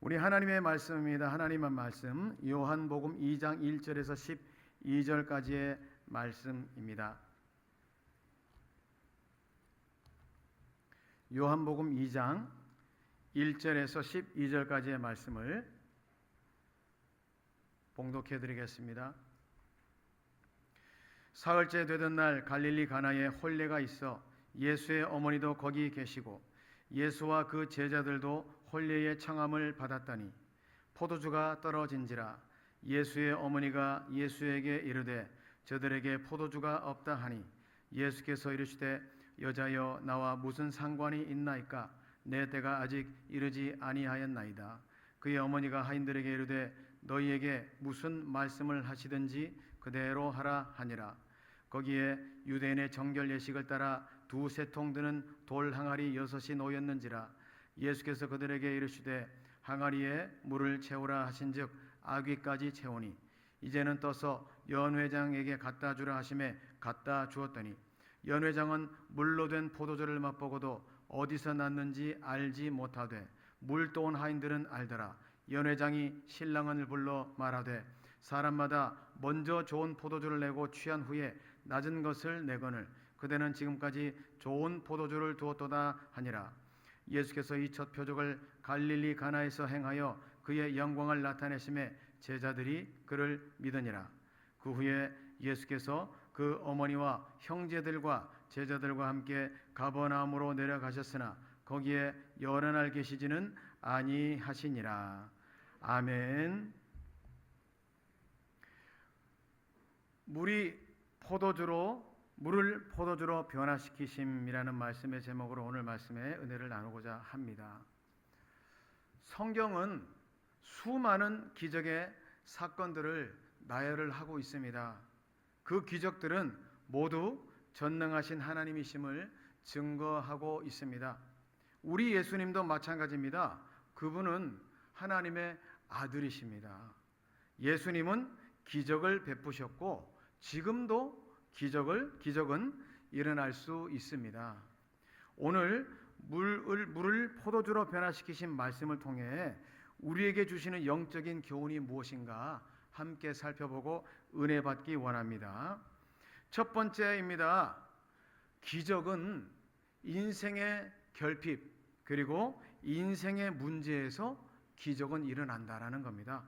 우리 하나님의 말씀입니다. 하나님의 말씀 요한복음 2장 1절에서 12절까지의 말씀입니다. 요한복음 2장 1절에서 12절까지의 말씀을 봉독해 드리겠습니다. 사흘째 되던 날 갈릴리 가나에 혼례가 있어 예수의 어머니도 거기 계시고 예수와 그 제자들도 혼례의 청함을 받았더니 포도주가 떨어진지라. 예수의 어머니가 예수에게 이르되 저들에게 포도주가 없다 하니 예수께서 이르시되 여자여 나와 무슨 상관이 있나이까? 내 때가 아직 이르지 아니하였나이다. 그의 어머니가 하인들에게 이르되 너희에게 무슨 말씀을 하시든지 그대로 하라 하니라. 거기에 유대인의 정결 예식을 따라 두세 통 드는 돌 항아리 6이 놓였는지라. 예수께서 그들에게 이르시되 항아리에 물을 채우라 하신즉 아귀까지 채우니 이제는 떠서 연회장에게 갖다 주라 하심에 갖다 주었더니 연회장은 물로 된 포도주를 맛보고도 어디서 났는지 알지 못하되 물 떠온 하인들은 알더라. 연회장이 신랑을 불러 말하되 사람마다 먼저 좋은 포도주를 내고 취한 후에 낮은 것을 내거늘 그대는 지금까지 좋은 포도주를 두었도다 하니라. 예수께서 이 첫 표적을 갈릴리 가나에서 행하여 그의 영광을 나타내심에 제자들이 그를 믿으니라. 그 후에 예수께서 그 어머니와 형제들과 제자들과 함께 가버나움으로 내려가셨으나 거기에 여러 날 계시지는 아니하시니라. 아멘. 물을 포도주로 변화시키심이라는 말씀의 제목으로 오늘 말씀의 은혜를 나누고자 합니다. 성경은 수많은 기적의 사건들을 나열을 하고 있습니다. 그 기적들은 모두 전능하신 하나님이심을 증거하고 있습니다. 우리 예수님도 마찬가지입니다. 그분은 하나님의 아들이십니다. 예수님은 기적을 베푸셨고 지금도 기적은 일어날 수 있습니다. 오늘 물을 포도주로 변화시키신 말씀을 통해 우리에게 주시는 영적인 교훈이 무엇인가 함께 살펴보고 은혜 받기 원합니다. 첫 번째입니다. 기적은 인생의 결핍 그리고 인생의 문제에서 기적은 일어난다라는 겁니다.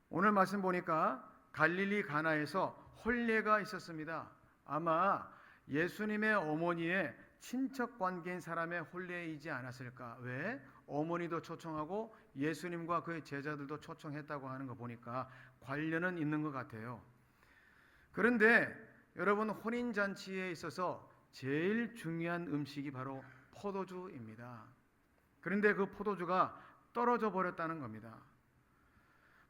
오늘 말씀 보니까 갈릴리 가나에서 혼례가 있었습니다. 아마 예수님의 어머니의 친척 관계인 사람의 혼례이지 않았을까? 왜? 어머니도 초청하고 예수님과 그의 제자들도 초청했다고 하는 거 보니까 관련은 있는 것 같아요. 그런데 여러분, 혼인잔치에 있어서 제일 중요한 음식이 바로 포도주입니다. 그런데 그 포도주가 떨어져 버렸다는 겁니다.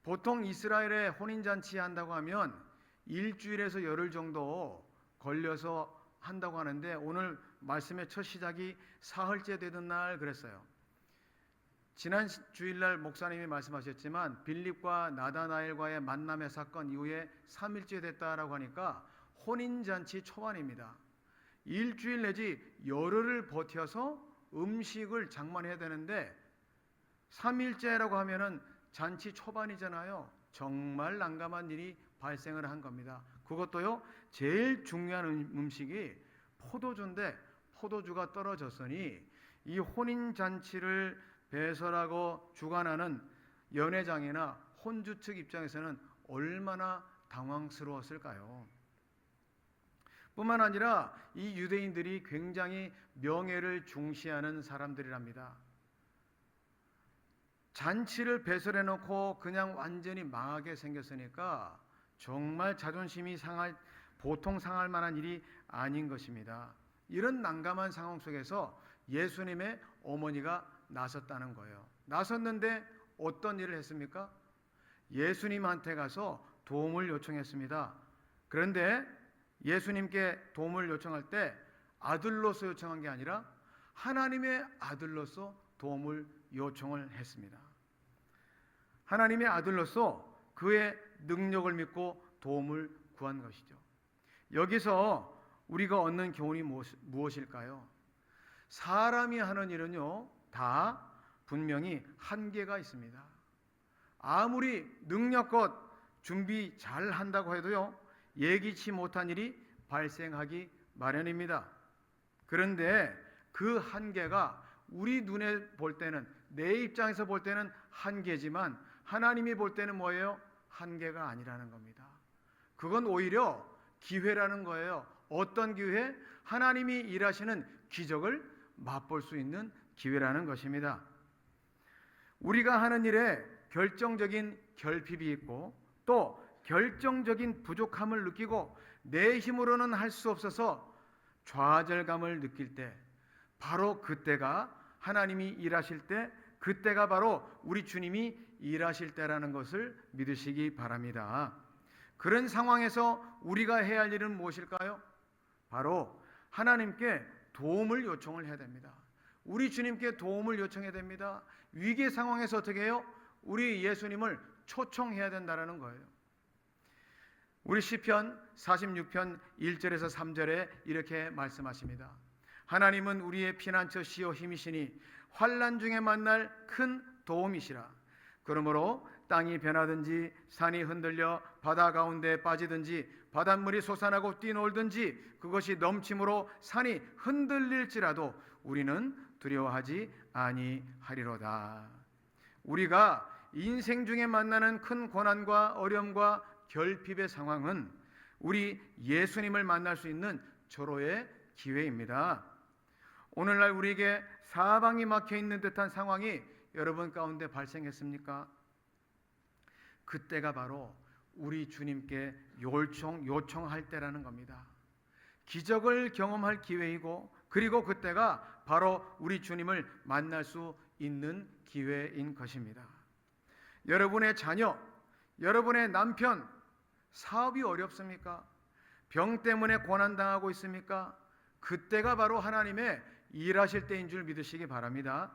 보통 이스라엘에 혼인잔치 한다고 하면 일주일에서 열흘 정도 걸려서 한다고 하는데 오늘 말씀의 첫 시작이 사흘째 되던 날 그랬어요. 지난 주일날 목사님이 말씀하셨지만 빌립과 나다나엘과의 만남의 사건 이후에 3일째 됐다라고 하니까 혼인잔치 초반입니다. 일주일 내지 열흘을 버텨서 음식을 장만해야 되는데 3일째라고 하면은 잔치 초반이잖아요. 정말 난감한 일이 발생을 한 겁니다. 그것도요, 제일 중요한 음식이 포도주인데 포도주가 떨어졌으니 이 혼인잔치를 배설하고 주관하는 연회장이나 혼주 측 입장에서는 얼마나 당황스러웠을까요? 뿐만 아니라 이 유대인들이 굉장히 명예를 중시하는 사람들이랍니다. 잔치를 배설해 놓고 그냥 완전히 망하게 생겼으니까 정말 자존심이 보통 상할 만한 일이 아닌 것입니다. 이런 난감한 상황 속에서 예수님의 어머니가 나섰다는 거예요. 나섰는데 어떤 일을 했습니까? 예수님한테 가서 도움을 요청했습니다. 그런데 예수님께 도움을 요청할 때 아들로서 요청한 게 아니라 하나님의 아들로서 도움을 요청을 했습니다. 하나님의 아들로서 그의 능력을 믿고 도움을 구한 것이죠. 여기서 우리가 얻는 교훈이 무엇일까요? 사람이 하는 일은요, 다 분명히 한계가 있습니다. 아무리 능력껏 준비 잘 한다고 해도요, 예기치 못한 일이 발생하기 마련입니다. 그런데 그 한계가 우리 눈에 볼 때는, 내 입장에서 볼 때는 한계지만 하나님이 볼 때는 뭐예요? 한계가 아니라는 겁니다. 그건 오히려 기회라는 거예요. 어떤 기회? 하나님이 일하시는 기적을 맛볼 수 있는 기회라는 것입니다. 우리가 하는 일에 결정적인 결핍이 있고 또 결정적인 부족함을 느끼고 내 힘으로는 할 수 없어서 좌절감을 느낄 때, 바로 그때가 하나님이 일하실 때, 그때가 바로 우리 주님이 일하실 때라는 것을 믿으시기 바랍니다. 그런 상황에서 우리가 해야 할 일은 무엇일까요? 바로 하나님께 도움을 요청을 해야 됩니다. 우리 주님께 도움을 요청해야 됩니다. 위기 상황에서 어떻게 해요? 우리 예수님을 초청해야 된다는 거예요. 우리 시편 46편 1절에서 3절에 이렇게 말씀하십니다. 하나님은 우리의 피난처시요 힘이시니 환난 중에 만날 큰 도움이시라. 그러므로 땅이 변하든지 산이 흔들려 바다 가운데 빠지든지 바닷물이 솟아나고 뛰놀든지 그것이 넘침으로 산이 흔들릴지라도 우리는 두려워하지 아니하리로다. 우리가 인생 중에 만나는 큰 고난과 어려움과 결핍의 상황은 우리 예수님을 만날 수 있는 절호의 기회입니다. 오늘날 우리에게 사방이 막혀 있는 듯한 상황이 여러분 가운데 발생했습니까? 그때가 바로 우리 주님께 요청할 때라는 겁니다. 기적을 경험할 기회이고, 그리고 그때가 바로 우리 주님을 만날 수 있는 기회인 것입니다. 여러분의 자녀, 여러분의 남편, 사업이 어렵습니까? 병 때문에 고난당하고 있습니까? 그때가 바로 하나님의 일하실 때인 줄 믿으시기 바랍니다.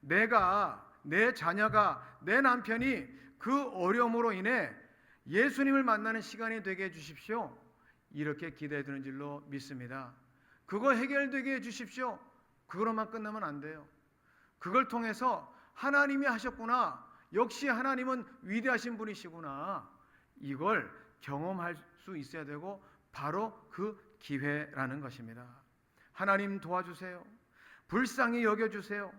내 자녀가, 내 남편이 그 어려움으로 인해 예수님을 만나는 시간이 되게 해주십시오. 이렇게 기도해 드는 줄로 믿습니다. 그거 해결되게 해주십시오. 그거로만 끝나면 안 돼요. 그걸 통해서 하나님이 하셨구나, 역시 하나님은 위대하신 분이시구나, 이걸 경험할 수 있어야 되고, 바로 그 기회라는 것입니다. 하나님 도와주세요. 불쌍히 여겨주세요.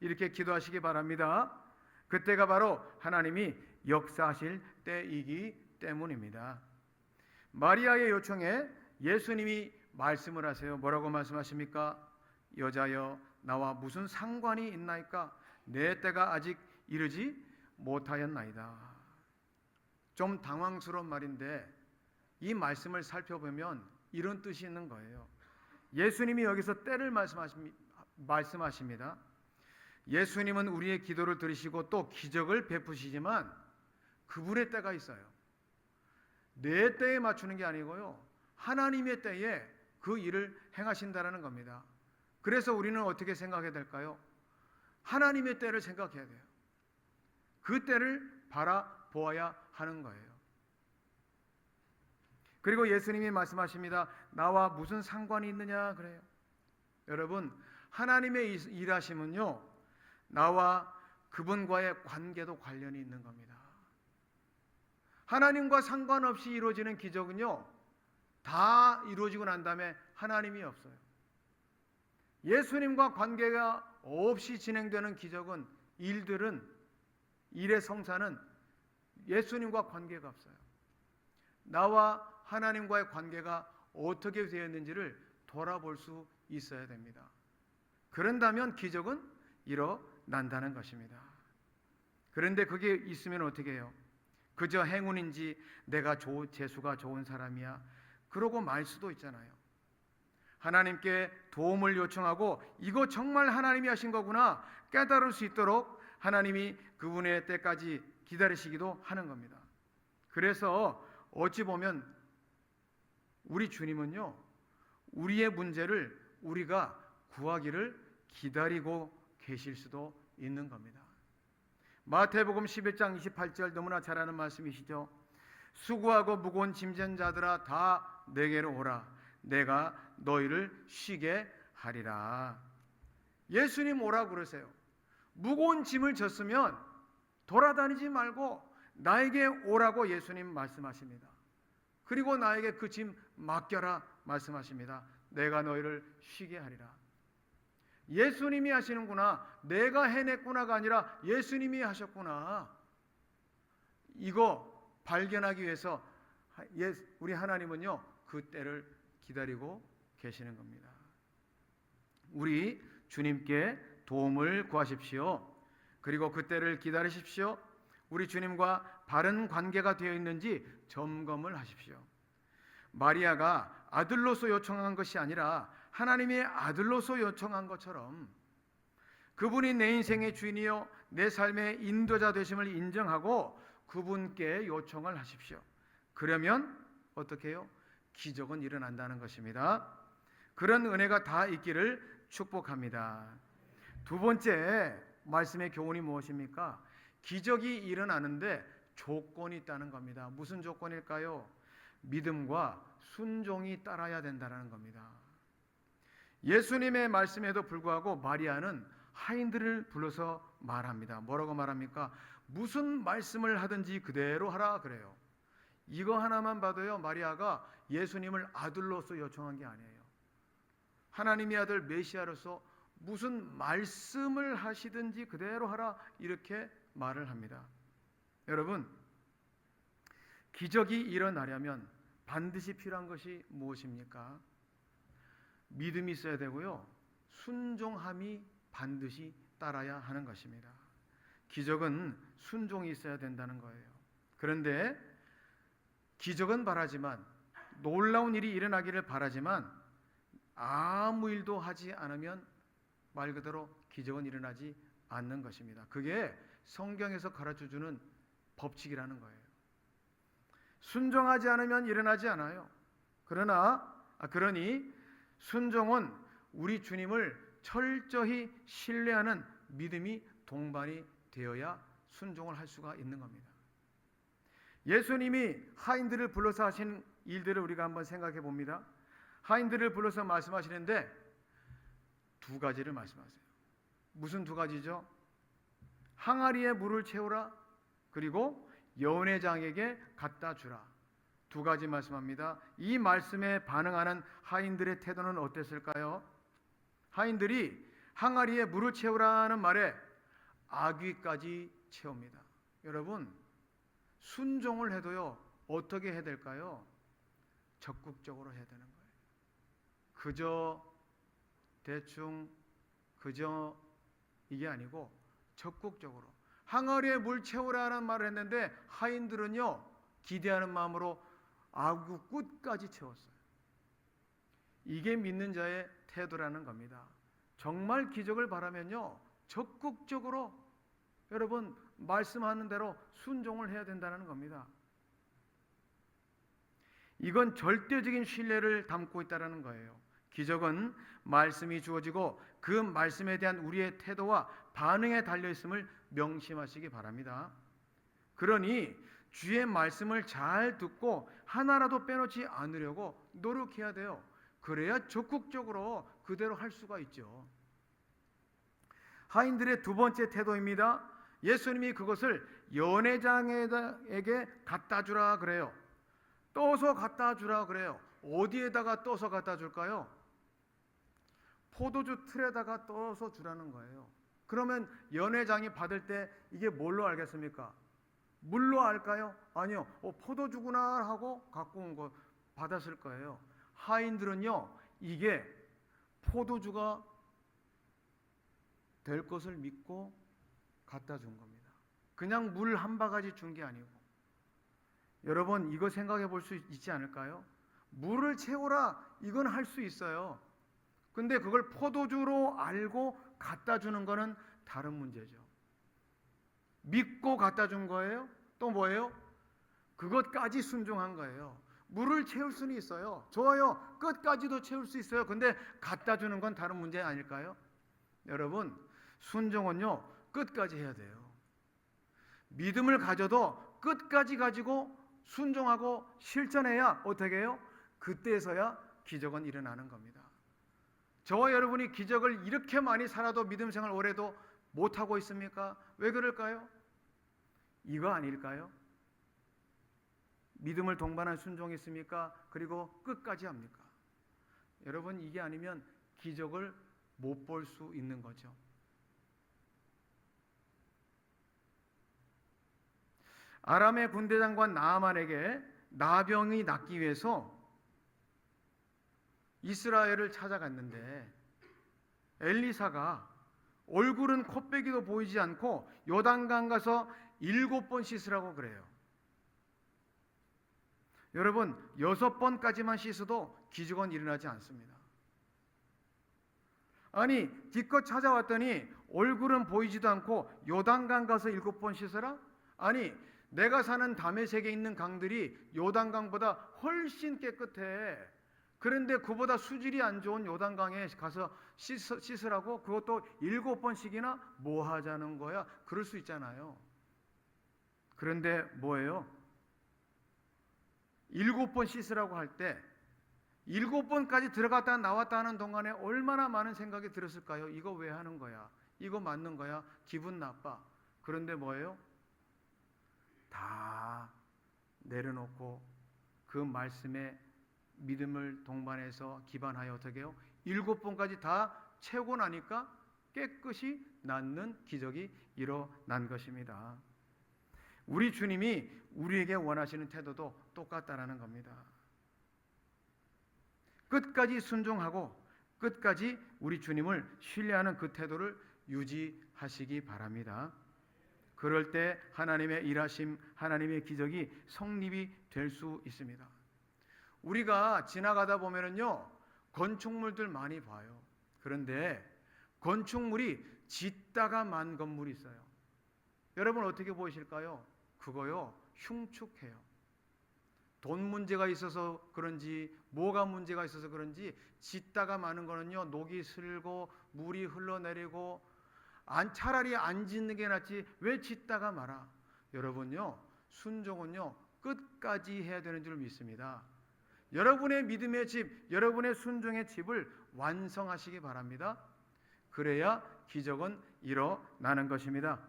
이렇게 기도하시기 바랍니다. 그때가 바로 하나님이 역사하실 때이기 때문입니다. 마리아의 요청에 예수님이 말씀을 하세요. 뭐라고 말씀하십니까? 여자여, 나와 무슨 상관이 있나이까? 내 때가 아직 이르지 못하였나이다. 좀 당황스러운 말인데 이 말씀을 살펴보면 이런 뜻이 있는 거예요. 예수님이 여기서 때를 말씀하십니다. 예수님은 우리의 기도를 들으시고 또 기적을 베푸시지만 그분의 때가 있어요. 내 때에 맞추는 게 아니고요, 하나님의 때에 그 일을 행하신다라는 겁니다. 그래서 우리는 어떻게 생각해야 될까요? 하나님의 때를 생각해야 돼요. 그 때를 바라보아야 하는 거예요. 그리고 예수님이 말씀하십니다. 나와 무슨 상관이 있느냐 그래요. 여러분, 하나님의 일하심은요, 나와 그분과의 관계도 관련이 있는 겁니다. 하나님과 상관없이 이루어지는 기적은요, 다 이루어지고 난 다음에 하나님이 없어요. 예수님과 관계가 없이 진행되는 기적은, 일의 성사는 예수님과 관계가 없어요. 나와 하나님과의 관계가 어떻게 되었는지를 돌아볼 수 있어야 됩니다. 그런다면 기적은 일어난다는 것입니다. 그런데 그게 있으면 어떻게 해요? 그저 행운인지 내가 재수가 좋은 사람이야, 그러고 말 수도 있잖아요. 하나님께 도움을 요청하고 이거 정말 하나님이 하신 거구나 깨달을 수 있도록 하나님이 그분의 때까지 기다리시기도 하는 겁니다. 그래서 어찌 보면 우리 주님은요, 우리의 문제를 우리가 구하기를 기다리고 계실 수도 있는 겁니다. 마태복음 11장 28절 너무나 잘 아는 말씀이시죠. 수고하고 무거운 짐진 자들아 다 내게로 오라, 내가 너희를 쉬게 하리라. 예수님 오라 그러세요. 무거운 짐을 졌으면 돌아다니지 말고 나에게 오라고 예수님 말씀하십니다. 그리고 나에게 그 짐 맡겨라 말씀하십니다. 내가 너희를 쉬게 하리라. 예수님이 하시는구나, 내가 해냈구나가 아니라 예수님이 하셨구나. 이거 발견하기 위해서 우리 하나님은요, 그 때를 기다리고 계시는 겁니다. 우리 주님께 도움을 구하십시오. 그리고 그 때를 기다리십시오. 우리 주님과 바른 관계가 되어 있는지 점검을 하십시오. 마리아가 아들로서 요청한 것이 아니라 하나님의 아들로서 요청한 것처럼 그분이 내 인생의 주인이요 내 삶의 인도자 되심을 인정하고 그분께 요청을 하십시오. 그러면 어떻게 해요? 기적은 일어난다는 것입니다. 그런 은혜가 다 있기를 축복합니다. 두 번째 말씀의 교훈이 무엇입니까? 기적이 일어나는데 조건이 있다는 겁니다. 무슨 조건일까요? 믿음과 순종이 따라야 된다는 겁니다. 예수님의 말씀에도 불구하고 마리아는 하인들을 불러서 말합니다. 뭐라고 말합니까? 무슨 말씀을 하든지 그대로 하라 그래요. 이거 하나만 봐도요, 마리아가 예수님을 아들로서 요청한 게 아니에요. 하나님의 아들 메시아로서 무슨 말씀을 하시든지 그대로 하라 이렇게 말을 합니다. 여러분, 기적이 일어나려면 반드시 필요한 것이 무엇입니까? 믿음이 있어야 되고요, 순종함이 반드시 따라야 하는 것입니다. 기적은 순종이 있어야 된다는 거예요. 그런데 기적은 바라지만, 놀라운 일이 일어나기를 바라지만 아무 일도 하지 않으면 말 그대로 기적은 일어나지 않는 것입니다. 그게 성경에서 가르쳐주는 법칙이라는 거예요. 순종하지 않으면 일어나지 않아요. 그러니 순종은 우리 주님을 철저히 신뢰하는 믿음이 동반이 되어야 순종을 할 수가 있는 겁니다. 예수님이 하인들을 불러서 하신 일들을 우리가 한번 생각해 봅니다. 하인들을 불러서 말씀하시는데 두 가지를 말씀하세요. 무슨 두 가지죠? 항아리에 물을 채우라, 그리고 연회장에게 갖다 주라. 두 가지 말씀합니다. 이 말씀에 반응하는 하인들의 태도는 어땠을까요? 하인들이 항아리에 물을 채우라는 말에 아귀까지 채웁니다. 여러분, 순종을 해도요, 어떻게 해야 될까요? 적극적으로 해야 되는 거예요. 그저 대충 그저 이게 아니고 적극적으로. 항아리에 물 채우라는 말을 했는데 하인들은요, 기대하는 마음으로 아구 끝까지 채웠어요. 이게 믿는 자의 태도라는 겁니다. 정말 기적을 바라면요, 적극적으로 여러분 말씀하는 대로 순종을 해야 된다는 겁니다. 이건 절대적인 신뢰를 담고 있다는 거예요. 기적은 말씀이 주어지고 그 말씀에 대한 우리의 태도와 반응에 달려있음을 명심하시기 바랍니다. 그러니 주의 말씀을 잘 듣고 하나라도 빼놓지 않으려고 노력해야 돼요. 그래야 적극적으로 그대로 할 수가 있죠. 하인들의 두 번째 태도입니다. 예수님이 그것을 연회장에게 갖다 주라 그래요. 떠서 갖다 주라 그래요. 어디에다가 떠서 갖다 줄까요? 포도주 틀에다가 떠서 주라는 거예요. 그러면 연회장이 받을 때 이게 뭘로 알겠습니까? 물로 알까요? 아니요. 포도주구나 하고 갖고 온 거 받았을 거예요. 하인들은요, 이게 포도주가 될 것을 믿고 갖다 준 겁니다. 그냥 물 한 바가지 준 게 아니고. 여러분, 이거 생각해 볼 수 있지 않을까요? 물을 채우라, 이건 할 수 있어요. 근데 그걸 포도주로 알고 갖다 주는 거는 다른 문제죠. 믿고 갖다 준 거예요? 또 뭐예요? 그것까지 순종한 거예요. 물을 채울 수는 있어요. 좋아요. 끝까지도 채울 수 있어요. 근데 갖다 주는 건 다른 문제 아닐까요? 여러분, 순종은요, 끝까지 해야 돼요. 믿음을 가져도 끝까지 가지고 순종하고 실천해야 어떻게 해요? 그때서야 기적은 일어나는 겁니다. 저와 여러분이 기적을 이렇게 많이 살아도 믿음 생활 오래도 못하고 있습니까? 왜 그럴까요? 이거 아닐까요? 믿음을 동반한 순종이 있습니까? 그리고 끝까지 합니까? 여러분, 이게 아니면 기적을 못 볼 수 있는 거죠. 아람의 군대장관 나아만에게 나병이 낫기 위해서 이스라엘을 찾아갔는데 엘리사가 얼굴은 코빼기도 보이지 않고 요단강 가서 7번 씻으라고 그래요. 여러분, 6번까지만 씻어도 기적은 일어나지 않습니다. 아니, 기껏 찾아왔더니 얼굴은 보이지도 않고 요단강 가서 7번 씻어라? 아니, 내가 사는 다메섹에 있는 강들이 요단강보다 훨씬 깨끗해. 그런데 그보다 수질이 안 좋은 요단강에 가서 씻으라고? 그것도 7번씩이나 뭐 하자는 거야? 그럴 수 있잖아요. 그런데 뭐예요? 7번 씻으라고 할 때 7번까지 들어갔다 나왔다 하는 동안에 얼마나 많은 생각이 들었을까요? 이거 왜 하는 거야? 이거 맞는 거야? 기분 나빠. 그런데 뭐예요? 다 내려놓고 그 말씀에 믿음을 동반해서 기반하여 어떻게 해요? 7번까지 다 채우고 나니까 깨끗이 낫는 기적이 일어난 것입니다. 우리 주님이 우리에게 원하시는 태도도 똑같다라는 겁니다. 끝까지 순종하고 끝까지 우리 주님을 신뢰하는 그 태도를 유지하시기 바랍니다. 그럴 때 하나님의 일하심, 하나님의 기적이 성립이 될 수 있습니다. 우리가 지나가다 보면은요, 건축물들 많이 봐요. 그런데 건축물이 짓다가 만 건물이 있어요. 여러분 어떻게 보이실까요? 그거요, 흉측해요. 돈 문제가 있어서 그런지 뭐가 문제가 있어서 그런지 짓다가 마는 거는요, 녹이 슬고 물이 흘러내리고 차라리 안 짓는 게 낫지 왜 짓다가 말아. 여러분요, 순종은요 끝까지 해야 되는 줄 믿습니다. 여러분의 믿음의 집, 여러분의 순종의 집을 완성하시기 바랍니다. 그래야 기적은 일어나는 것입니다.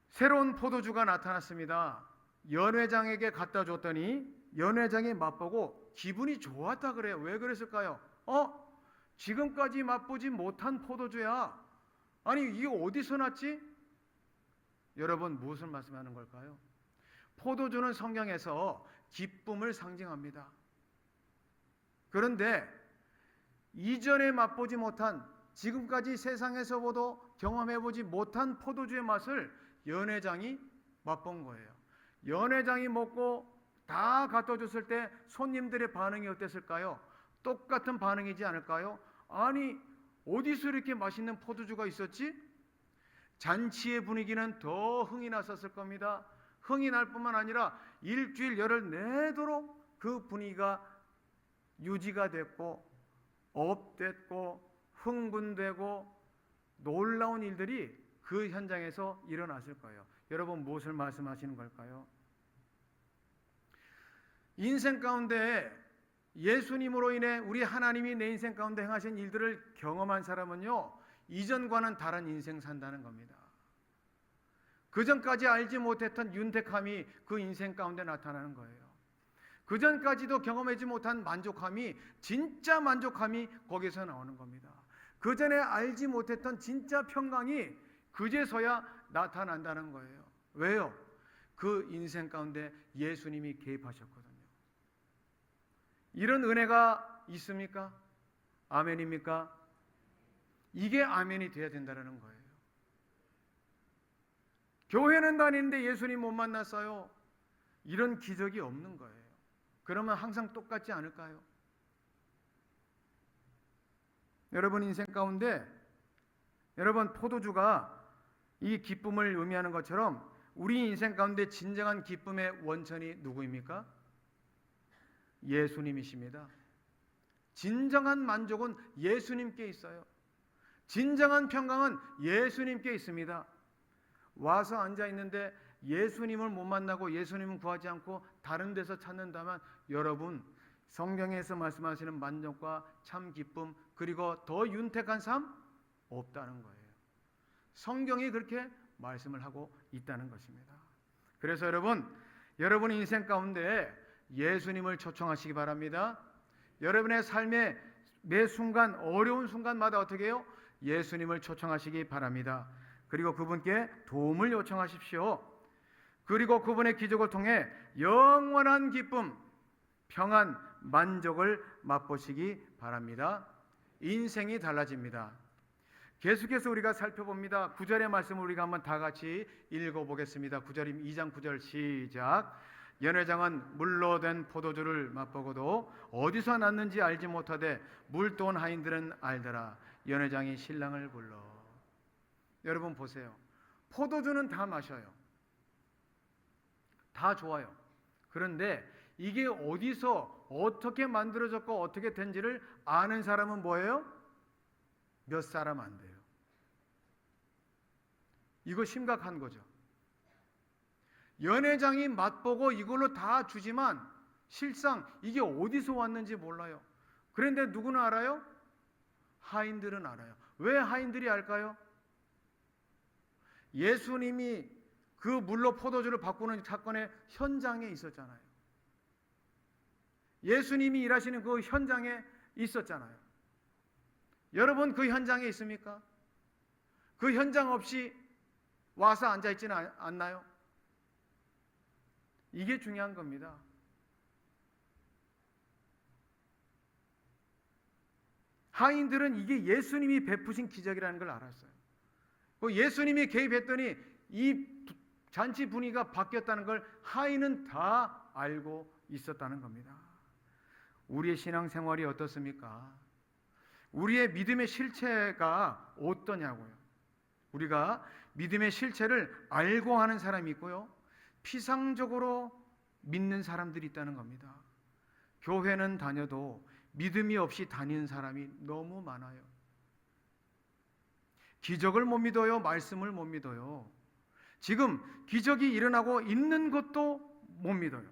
새로운 포도주가 나타났습니다. 연회장에게 갖다 줬더니 연회장이 맛보고 기분이 좋았다 그래요. 왜 그랬을까요? 지금까지 맛보지 못한 포도주야. 아니, 이게 어디서 났지? 여러분, 무엇을 말씀하는 걸까요? 포도주는 성경에서 기쁨을 상징합니다. 그런데 이전에 맛보지 못한, 지금까지 세상에서 보도 경험해보지 못한 포도주의 맛을 연회장이 맛본 거예요. 연회장이 먹고 다 갖다 줬을 때 손님들의 반응이 어땠을까요? 똑같은 반응이지 않을까요? 아니, 어디서 이렇게 맛있는 포도주가 있었지? 잔치의 분위기는 더 흥이 났었을 겁니다. 흥이 날 뿐만 아니라 일주일 열흘 내도록 그 분위기가 유지가 됐고 업됐고 흥분되고 놀라운 일들이 그 현장에서 일어났을 거예요. 여러분, 무엇을 말씀하시는 걸까요? 인생 가운데 예수님으로 인해 우리 하나님이 내 인생 가운데 행하신 일들을 경험한 사람은요, 이전과는 다른 인생 산다는 겁니다. 그전까지 알지 못했던 윤택함이 그 인생 가운데 나타나는 거예요. 그전까지도 경험하지 못한 만족함이, 진짜 만족함이 거기서 나오는 겁니다. 그전에 알지 못했던 진짜 평강이 그제서야 나타난다는 거예요. 왜요? 그 인생 가운데 예수님이 개입하셨거든요. 이런 은혜가 있습니까? 아멘입니까? 이게 아멘이 돼야 된다는 거예요. 교회는 다니는데 예수님 못 만났어요. 이런 기적이 없는 거예요. 그러면 항상 똑같지 않을까요? 여러분 인생 가운데, 여러분 포도주가 이 기쁨을 의미하는 것처럼 우리 인생 가운데 진정한 기쁨의 원천이 누구입니까? 예수님이십니다. 진정한 만족은 예수님께 있어요. 진정한 평강은 예수님께 있습니다. 와서 앉아 있는데 예수님을 못 만나고 예수님을 구하지 않고 다른 데서 찾는다면 여러분, 성경에서 말씀하시는 만족과 참 기쁨, 그리고 더 윤택한 삶, 없다는 거예요. 성경이 그렇게 말씀을 하고 있다는 것입니다. 그래서 여러분의 인생 가운데 예수님을 초청하시기 바랍니다. 여러분의 삶의 매 순간, 어려운 순간마다 어떻게 해요? 예수님을 초청하시기 바랍니다. 그리고 그분께 도움을 요청하십시오. 그리고 그분의 기적을 통해 영원한 기쁨, 평안, 만족을 맛보시기 바랍니다. 인생이 달라집니다. 계속해서 우리가 살펴봅니다. 9절의 말씀을 우리가 한번 다 같이 읽어보겠습니다. 9절, 2장 9절 시작. 연회장은 물로 된 포도주를 맛보고도 어디서 났는지 알지 못하되 물돈 하인들은 알더라. 연회장이 신랑을 불러. 여러분 보세요. 포도주는 다 마셔요. 다 좋아요. 그런데 이게 어디서 어떻게 만들어졌고 어떻게 된지를 아는 사람은 뭐예요? 몇 사람 안 돼요. 이거 심각한 거죠. 연회장이 맛보고 이걸로 다 주지만 실상 이게 어디서 왔는지 몰라요. 그런데 누구는 알아요? 하인들은 알아요. 왜 하인들이 알까요? 예수님이 그 물로 포도주를 바꾸는 사건의 현장에 있었잖아요. 예수님이 일하시는 그 현장에 있었잖아요. 여러분 그 현장에 있습니까? 그 현장 없이 와서 앉아있지는 않나요? 이게 중요한 겁니다. 하인들은 이게 예수님이 베푸신 기적이라는 걸 알았어요. 예수님이 개입했더니 이 잔치 분위기가 바뀌었다는 걸 하인은 다 알고 있었다는 겁니다. 우리의 신앙생활이 어떻습니까? 우리의 믿음의 실체가 어떠냐고요. 우리가 믿음의 실체를 알고 하는 사람이 있고요, 피상적으로 믿는 사람들이 있다는 겁니다. 교회는 다녀도 믿음이 없이 다니는 사람이 너무 많아요. 기적을 못 믿어요. 말씀을 못 믿어요. 지금 기적이 일어나고 있는 것도 못 믿어요.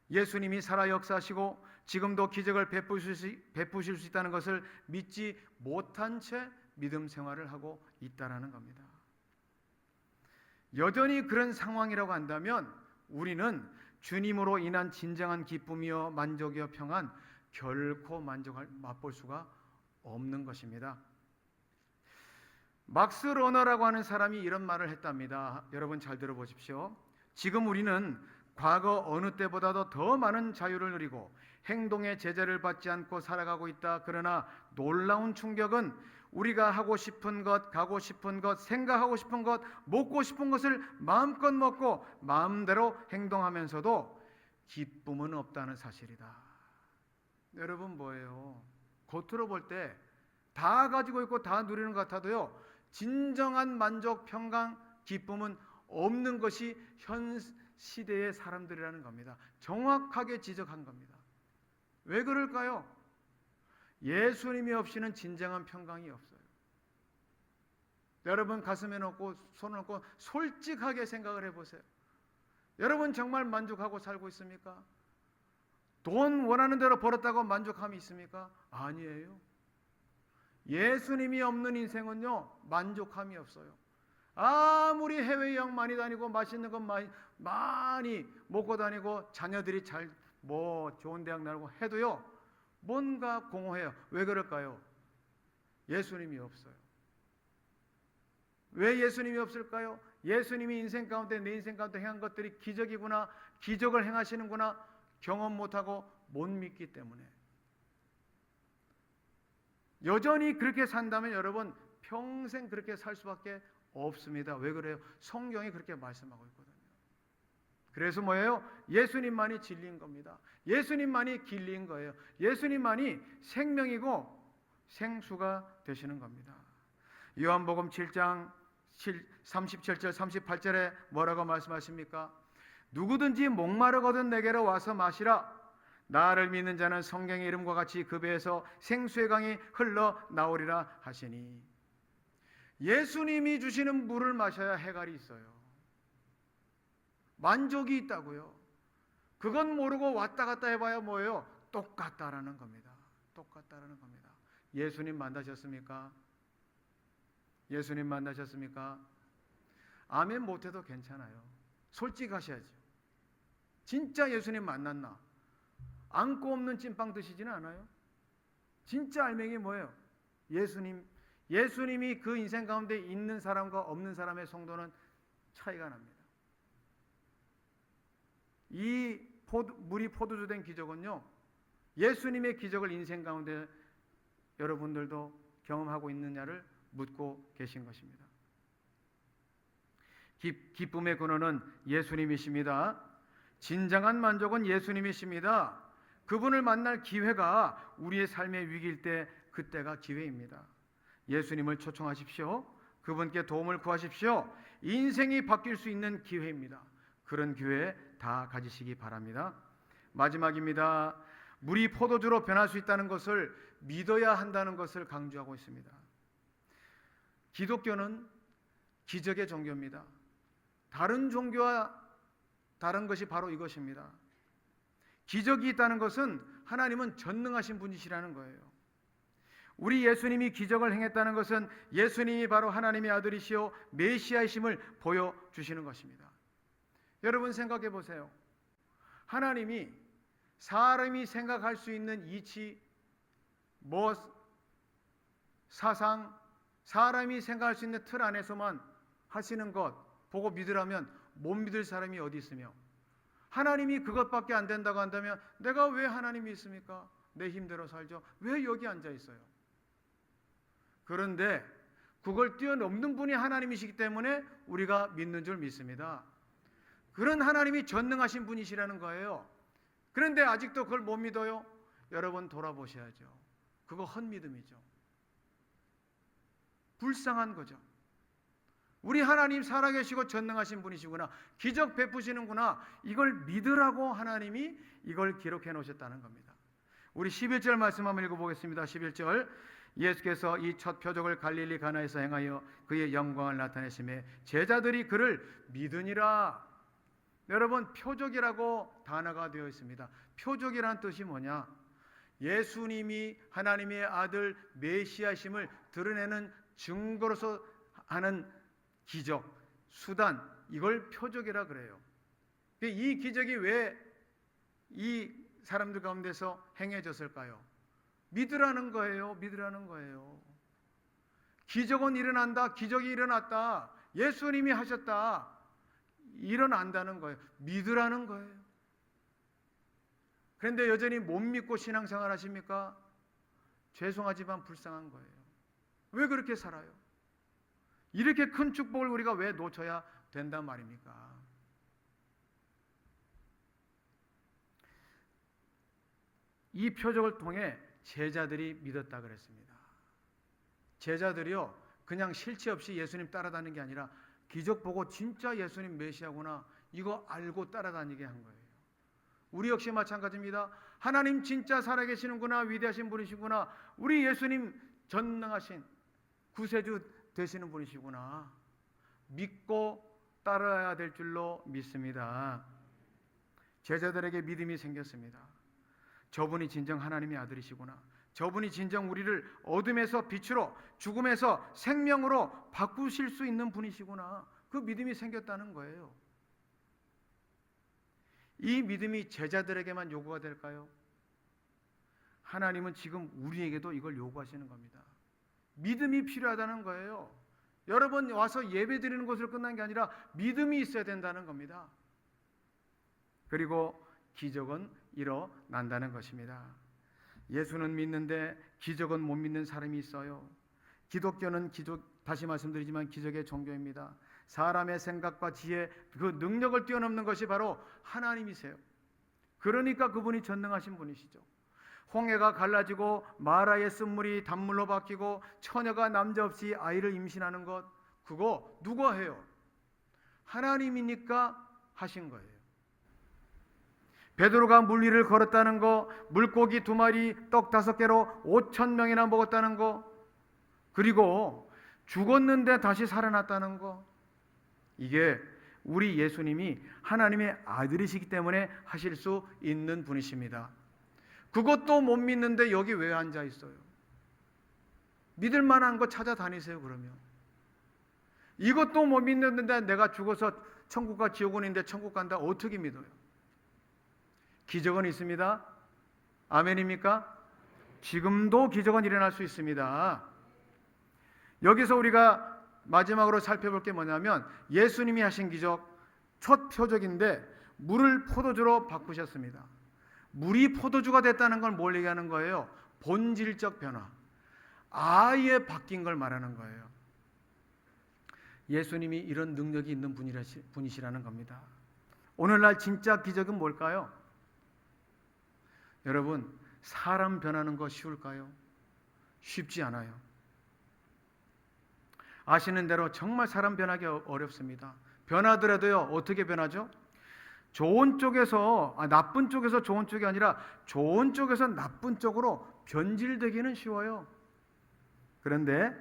예수님이 살아 역사하시고 지금도 기적을 베푸실 수 있다는 것을 믿지 못한 채 믿음 생활을 하고 있다는 겁니다. 여전히 그런 상황이라고 한다면 우리는 주님으로 인한 진정한 기쁨이요 만족이요 평안 결코 맛볼 수가 없는 것입니다. 막스 러너라고 하는 사람이 이런 말을 했답니다. 여러분 잘 들어보십시오. 지금 우리는 과거 어느 때보다도 더 많은 자유를 누리고 행동의 제재를 받지 않고 살아가고 있다. 그러나 놀라운 충격은 우리가 하고 싶은 것, 가고 싶은 것, 생각하고 싶은 것, 먹고 싶은 것을 마음껏 먹고 마음대로 행동하면서도 기쁨은 없다는 사실이다. 여러분 뭐예요? 겉으로 볼 때 다 가지고 있고 다 누리는 것 같아도요, 진정한 만족, 평강, 기쁨은 없는 것이 현 시대의 사람들이라는 겁니다. 정확하게 지적한 겁니다. 왜 그럴까요? 예수님이 없이는 진정한 평강이 없어요. 여러분 가슴에 넣고 손을 넣고 솔직하게 생각을 해보세요. 여러분 정말 만족하고 살고 있습니까? 돈 원하는 대로 벌었다고 만족함이 있습니까? 아니에요. 예수님이 없는 인생은요, 만족함이 없어요. 아무리 해외여행 많이 다니고 맛있는 것 많이 먹고 다니고 자녀들이 좋은 대학 나오고 해도요, 뭔가 공허해요. 왜 그럴까요? 예수님이 없어요. 왜 예수님이 없을까요? 예수님이 인생 가운데, 내 인생 가운데 행한 것들이 기적이구나, 기적을 행하시는구나 경험 못하고 못 믿기 때문에. 여전히 그렇게 산다면 여러분 평생 그렇게 살 수밖에 없습니다. 왜 그래요? 성경이 그렇게 말씀하고 있거든요. 그래서 뭐예요? 예수님만이 진리인 겁니다. 예수님만이 길리인 거예요. 예수님만이 생명이고 생수가 되시는 겁니다. 요한복음 7장 37절 38절에 뭐라고 말씀하십니까? 누구든지 목마르거든 내게로 와서 마시라. 나를 믿는 자는 성경의 이름과 같이 그 배에서 생수의 강이 흘러나오리라 하시니, 예수님이 주시는 물을 마셔야 해갈이 있어요. 만족이 있다고요. 그건 모르고 왔다 갔다 해봐야 뭐예요? 똑같다라는 겁니다. 똑같다라는 겁니다. 예수님 만나셨습니까? 예수님 만나셨습니까? 아멘 못해도 괜찮아요. 솔직하셔야죠. 진짜 예수님 만났나? 안고 없는 찐빵 드시지는 않아요? 진짜 알맹이 뭐예요? 예수님이 그 인생 가운데 있는 사람과 없는 사람의 성도는 차이가 납니다. 이 물이 포도주 된 기적은요, 예수님의 기적을 인생 가운데 여러분들도 경험하고 있느냐를 묻고 계신 것입니다. 기쁨의 근원은 예수님이십니다. 진정한 만족은 예수님이십니다. 그분을 만날 기회가 우리의 삶의 위기일 때 그때가 기회입니다. 예수님을 초청하십시오. 그분께 도움을 구하십시오. 인생이 바뀔 수 있는 기회입니다. 그런 기회 다 가지시기 바랍니다. 마지막입니다. 물이 포도주로 변할 수 있다는 것을 믿어야 한다는 것을 강조하고 있습니다. 기독교는 기적의 종교입니다. 다른 종교와 다른 것이 바로 이것입니다. 기적이 있다는 것은 하나님은 전능하신 분이시라는 거예요. 우리 예수님이 기적을 행했다는 것은 예수님이 바로 하나님의 아들이시요 메시아이심을 보여주시는 것입니다. 여러분 생각해 보세요. 하나님이 사람이 생각할 수 있는 이치, 사상, 사람이 생각할 수 있는 틀 안에서만 하시는 것 보고 믿으라면 못 믿을 사람이 어디 있으며, 하나님이 그것밖에 안 된다고 한다면 내가 왜 하나님이 있습니까? 내 힘대로 살죠. 왜 여기 앉아 있어요? 그런데 그걸 뛰어넘는 분이 하나님이시기 때문에 우리가 믿는 줄 믿습니다. 그런 하나님이 전능하신 분이시라는 거예요. 그런데 아직도 그걸 못 믿어요? 여러분 돌아보셔야죠. 그거 헛믿음이죠. 불쌍한 거죠. 우리 하나님 살아계시고 전능하신 분이시구나, 기적 베푸시는구나, 이걸 믿으라고 하나님이 이걸 기록해 놓으셨다는 겁니다. 우리 11절 말씀 한번 읽어보겠습니다. 11절, 예수께서 이 첫 표적을 갈릴리 가나에서 행하여 그의 영광을 나타내심에 제자들이 그를 믿으니라. 여러분, 표적이라고 단어가 되어 있습니다. 표적이란 뜻이 뭐냐? 예수님이 하나님의 아들 메시아심을 드러내는 증거로서 하는 기적, 수단, 이걸 표적이라 그래요. 이 기적이 왜 이 사람들 가운데서 행해졌을까요? 믿으라는 거예요. 믿으라는 거예요. 기적은 일어난다. 기적이 일어났다. 예수님이 하셨다. 일어난다는 거예요. 믿으라는 거예요. 그런데 여전히 못 믿고 신앙생활 하십니까? 죄송하지만 불쌍한 거예요. 왜 그렇게 살아요? 이렇게 큰 축복을 우리가 왜 놓쳐야 된단 말입니까? 이 표적을 통해 제자들이 믿었다 그랬습니다. 제자들이요, 그냥 실체 없이 예수님 따라다니는 게 아니라 기적 보고 진짜 예수님 메시아구나, 이거 알고 따라다니게 한 거예요. 우리 역시 마찬가지입니다. 하나님 진짜 살아계시는구나, 위대하신 분이시구나, 우리 예수님 전능하신 구세주 되시는 분이시구나, 믿고 따라야 될 줄로 믿습니다. 제자들에게 믿음이 생겼습니다. 저분이 진정 하나님의 아들이시구나, 저분이 진정 우리를 어둠에서 빛으로, 죽음에서 생명으로 바꾸실 수 있는 분이시구나, 그 믿음이 생겼다는 거예요. 이 믿음이 제자들에게만 요구가 될까요? 하나님은 지금 우리에게도 이걸 요구하시는 겁니다. 믿음이 필요하다는 거예요. 여러분 와서 예배 드리는 것으로 끝난 게 아니라 믿음이 있어야 된다는 겁니다. 그리고 기적은 일어난다는 것입니다. 예수는 믿는데 기적은 못 믿는 사람이 있어요. 기독교는 다시 말씀드리지만 기적의 종교입니다. 사람의 생각과 지혜, 그 능력을 뛰어넘는 것이 바로 하나님이세요. 그러니까 그분이 전능하신 분이시죠. 홍해가 갈라지고 마라의 쓴물이 단물로 바뀌고 처녀가 남자 없이 아이를 임신하는 것, 그거 누가 해요? 하나님이니까 하신 거예요. 베드로가 물 위를 걸었다는 거, 물고기 2마리, 떡 5개로 5,000명이나 먹었다는 거, 그리고 죽었는데 다시 살아났다는 거, 이게 우리 예수님이 하나님의 아들이시기 때문에 하실 수 있는 분이십니다. 그것도 못 믿는데 여기 왜 앉아 있어요? 믿을 만한 거 찾아다니세요. 그러면 이것도 못 믿는데 내가 죽어서 천국과 지옥은 있는데 천국 간다 어떻게 믿어요? 기적은 있습니다. 아멘입니까? 지금도 기적은 일어날 수 있습니다. 여기서 우리가 마지막으로 살펴볼 게 뭐냐면 예수님이 하신 기적 첫 표적인데 물을 포도주로 바꾸셨습니다. 물이 포도주가 됐다는 걸 뭘 얘기하는 거예요? 본질적 변화. 아예 바뀐 걸 말하는 거예요. 예수님이 이런 능력이 있는 분이시라는 겁니다. 오늘날 진짜 기적은 뭘까요? 여러분, 사람 변하는 거 쉬울까요? 쉽지 않아요. 아시는 대로 정말 사람 변하기 어렵습니다. 변하더라도요, 어떻게 변하죠? 좋은 쪽에서, 나쁜 쪽에서 좋은 쪽이 아니라 좋은 쪽에서 나쁜 쪽으로 변질되기는 쉬워요. 그런데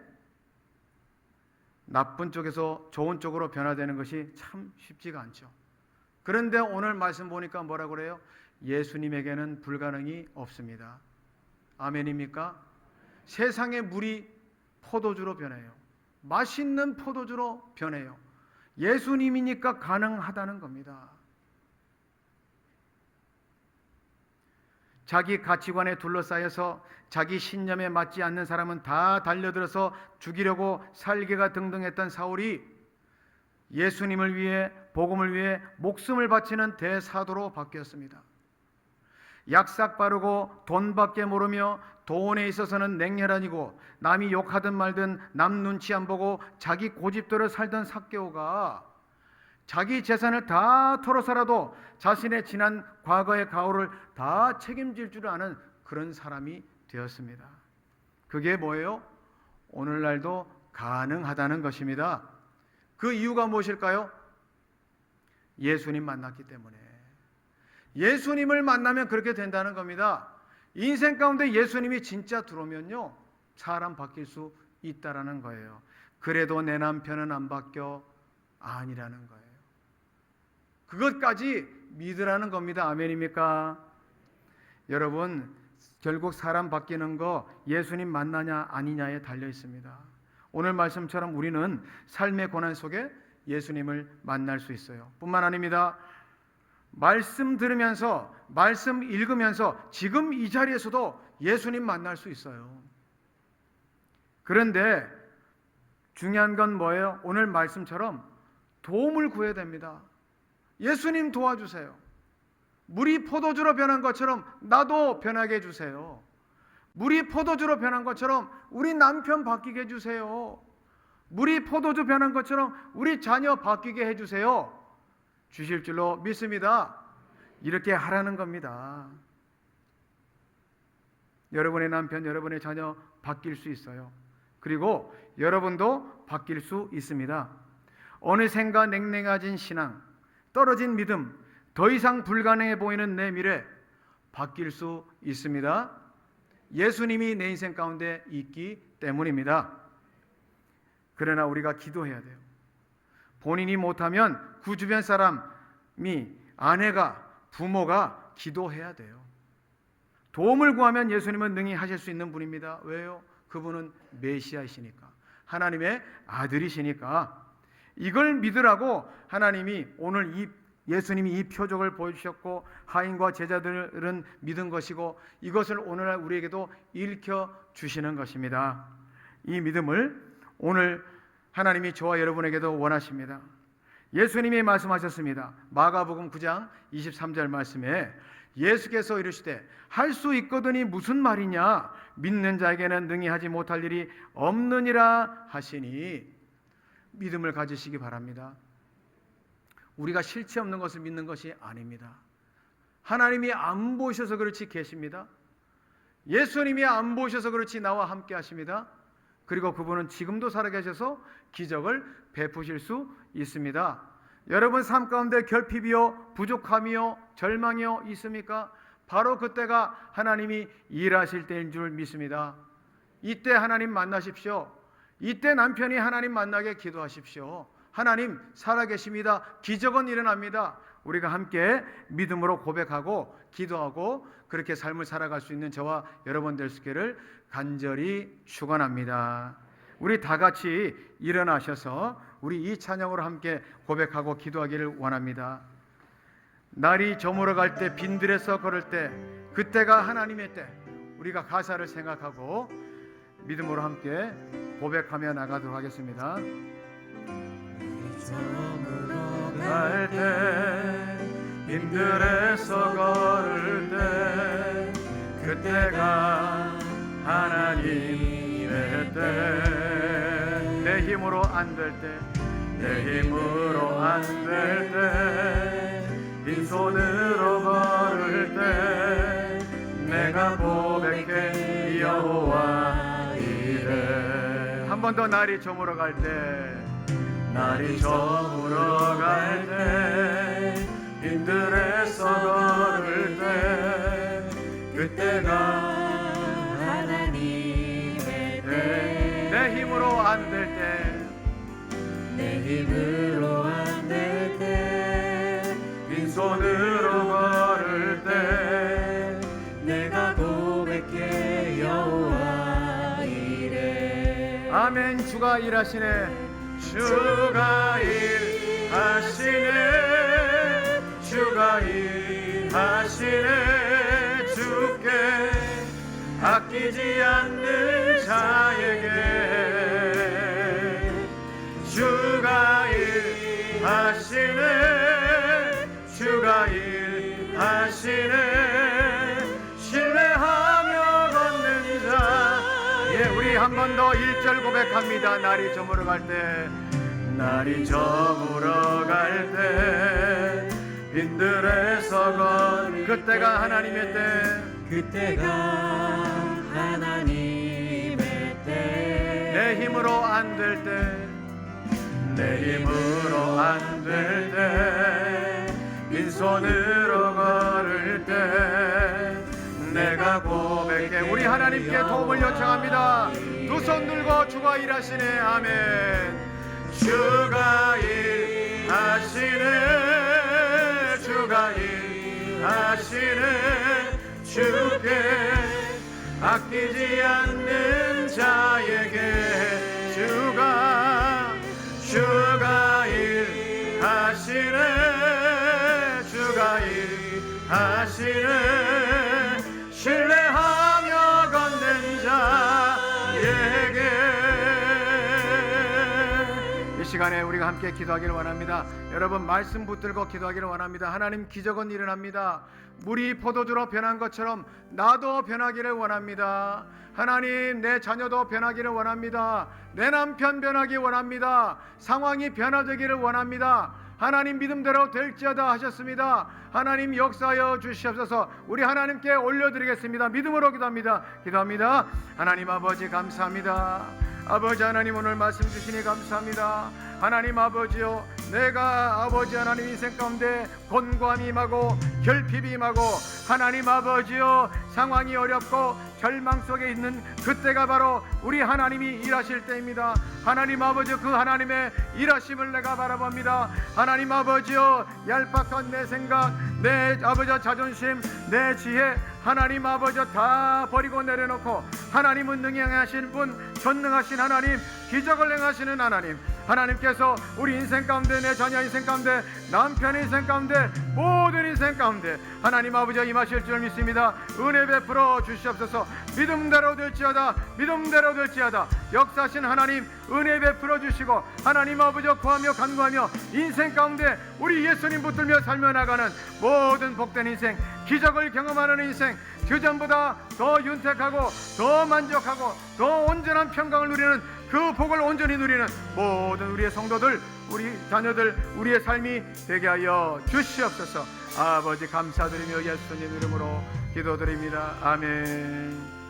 나쁜 쪽에서 좋은 쪽으로 변화되는 것이 참 쉽지가 않죠. 그런데 오늘 말씀 보니까 뭐라고 그래요? 예수님에게는 불가능이 없습니다. 아멘입니까? 세상의 물이 포도주로 변해요. 맛있는 포도주로 변해요. 예수님이니까 가능하다는 겁니다. 자기 가치관에 둘러싸여서 자기 신념에 맞지 않는 사람은 다 달려들어서 죽이려고 살개가 등등했던 사울이 예수님을 위해, 복음을 위해 목숨을 바치는 대사도로 바뀌었습니다. 약삭 빠르고 돈밖에 모르며 돈에 있어서는 냉혈한이고 남이 욕하든 말든 남 눈치 안 보고 자기 고집대로 살던 삭개오가 자기 재산을 다 털어서라도 자신의 지난 과거의 가오를 다 책임질 줄 아는 그런 사람이 되었습니다. 그게 뭐예요? 오늘날도 가능하다는 것입니다. 그 이유가 무엇일까요? 예수님 만났기 때문에. 예수님을 만나면 그렇게 된다는 겁니다. 인생 가운데 예수님이 진짜 들어오면요, 사람 바뀔 수 있다라는 거예요. 그래도 내 남편은 안 바뀌어. 아니라는 거예요. 그것까지 믿으라는 겁니다. 아멘입니까? 여러분, 결국 사람 바뀌는 거 예수님 만나냐 아니냐에 달려 있습니다. 오늘 말씀처럼 우리는 삶의 고난 속에 예수님을 만날 수 있어요. 뿐만 아닙니다. 말씀 들으면서, 말씀 읽으면서 지금 이 자리에서도 예수님 만날 수 있어요. 그런데 중요한 건 뭐예요? 오늘 말씀처럼 도움을 구해야 됩니다. 예수님 도와주세요. 물이 포도주로 변한 것처럼 나도 변하게 해주세요. 물이 포도주로 변한 것처럼 우리 남편 바뀌게 해주세요. 물이 포도주 변한 것처럼 우리 자녀 바뀌게 해주세요. 주실 줄로 믿습니다. 이렇게 하라는 겁니다. 여러분의 남편, 여러분의 자녀 바뀔 수 있어요. 그리고 여러분도 바뀔 수 있습니다. 어느샌가 냉랭해진 신앙, 떨어진 믿음, 더 이상 불가능해 보이는 내 미래 바뀔 수 있습니다. 예수님이 내 인생 가운데 있기 때문입니다. 그러나 우리가 기도해야 돼요. 본인이 못하면 그 주변 사람이, 아내가, 부모가 기도해야 돼요. 도움을 구하면 예수님은 능히 하실 수 있는 분입니다. 왜요? 그분은 메시아이시니까, 하나님의 아들이시니까. 이걸 믿으라고 하나님이 오늘 예수님이 이 표적을 보여주셨고 하인과 제자들은 믿은 것이고 이것을 오늘날 우리에게도 일켜주시는 것입니다. 이 믿음을 오늘 하나님이 저와 여러분에게도 원하십니다. 예수님이 말씀하셨습니다. 마가복음 9장 23절 말씀에 예수께서 이르시되 할 수 있거든이 무슨 말이냐, 믿는 자에게는 능히 하지 못할 일이 없느니라 하시니, 믿음을 가지시기 바랍니다. 우리가 실체 없는 것을 믿는 것이 아닙니다. 하나님이 안 보셔서 그렇지 계십니다. 예수님이 안 보셔서 그렇지 나와 함께 하십니다. 그리고 그분은 지금도 살아계셔서 기적을 베푸실 수 있습니다. 여러분 삶 가운데 결핍이요, 부족함이요, 절망이요 있습니까? 바로 그때가 하나님이 일하실 때인 줄 믿습니다. 이때 하나님 만나십시오. 이때 남편이 하나님 만나게 기도하십시오. 하나님 살아계십니다. 기적은 일어납니다. 우리가 함께 믿음으로 고백하고 기도하고 그렇게 삶을 살아갈 수 있는 저와 여러분 될 수 있기를 간절히 축원합니다. 우리 다 같이 일어나셔서 우리 이 찬양으로 함께 고백하고 기도하기를 원합니다. 날이 저물어갈 때, 빈들에서 걸을 때, 그때가 하나님의 때, 우리가 가사를 생각하고 믿음으로 함께 고백하며 나가도록 하겠습니다. 저물어갈 때, 빈들에서 걸을 때, 그때가 하나님의 때, 내 힘으로 안 될 때, 내 힘으로 안 될 때, 빈손으로 걸을 때, 내가 고백해 여호와 이래. 한 번 더. 날이 저물어갈 때, 날이 저물어갈 때, 빈들에서 걸을 때, 그때가 하나님의 때, 내 힘으로 안 될 때, 내 힘으로 안 될 때, 빈손으로 걸을 때, 내가 고백해 여호와 이래. 아멘. 주가 일하시네. 주가 일하시네. 주가 일하시네. 주께 아끼지 않는 자에게 주가 일하시네. 주가 일하시네. 신뢰하며 걷는 자. 예, 우리 한 번 더 1절 고백합니다. 날이 저물어갈 때, 날이 저물어갈 때, 빈들에서 건 그때가 하나님의 때, 그때가 하나님의 때, 내 힘으로 안 될 때, 내 힘으로 안 될 때, 빈손으로 걸을 때, 내가 고백해. 우리 하나님께 도움을 요청합니다. 두 손 들고 주가 일하시네. 아멘. 주가 일하시네. 주가 일하시네. 주께 아끼지 않는 자에게 주가 일하시네. 주가 일하시네. 신뢰하며 걷는 자에게. 이 시간에 우리가 함께 기도하기를 원합니다. 여러분, 말씀 붙들고 기도하기를 원합니다. 하나님, 기적은 일어납니다. 물이 포도주로 변한 것처럼 나도 변하기를 원합니다. 하나님, 내 자녀도 변하기를 원합니다. 내 남편 변하기 원합니다. 상황이 변화되기를 원합니다. 하나님, 믿음대로 될지어다 하셨습니다. 하나님, 역사하여 주시옵소서. 우리 하나님께 올려드리겠습니다. 믿음으로 기도합니다. 하나님 아버지, 감사합니다. 아버지 하나님, 오늘 말씀 주시니 감사합니다. 하나님 아버지요, 내가 아버지 하나님 인생 가운데 곤고함이 임하고 결핍이 임하고 하나님 아버지요, 상황이 어렵고 절망 속에 있는 그때가 바로 우리 하나님이 일하실 때입니다. 하나님 아버지, 그 하나님의 일하심을 내가 바라봅니다. 하나님 아버지요, 얄팍한 내 생각, 내 아버지 자존심, 내 지혜, 하나님 아버지 다 버리고 내려놓고 하나님은 능행하신 분, 전능하신 하나님, 기적을 행하시는 하나님, 하나님께서 우리 인생 가운데, 내 자녀 인생 가운데, 남편의 인생 가운데, 모든 인생 가운데 하나님 아버지가 임하실 줄 믿습니다. 은혜 베풀어 주시옵소서. 믿음대로 될지어다, 믿음대로 될지어다. 역사하신 하나님, 은혜 베풀어 주시고 하나님 아버지 구하며 간구하며 인생 가운데 우리 예수님 붙들며 살며 나가는 모든 복된 인생, 기적을 경험하는 인생, 그전보다 더 윤택하고 더 만족하고 더 온전한 평강을 누리는 그 복을 온전히 누리는 모든 우리의 성도들, 우리 자녀들, 우리의 삶이 되게 하여 주시옵소서. 아버지, 감사드리며 예수님 이름으로 기도드립니다. 아멘.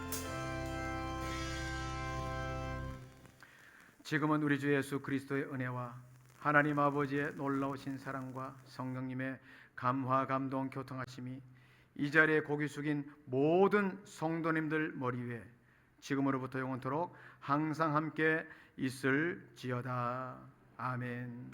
지금은 우리 주 예수 그리스도의 은혜와 하나님 아버지의 놀라우신 사랑과 성령님의 감화 감동 교통하심이 이 자리에 고개 숙인 모든 성도님들 머리 위에 지금으로부터 영원토록 항상 함께 있을지어다. 아멘.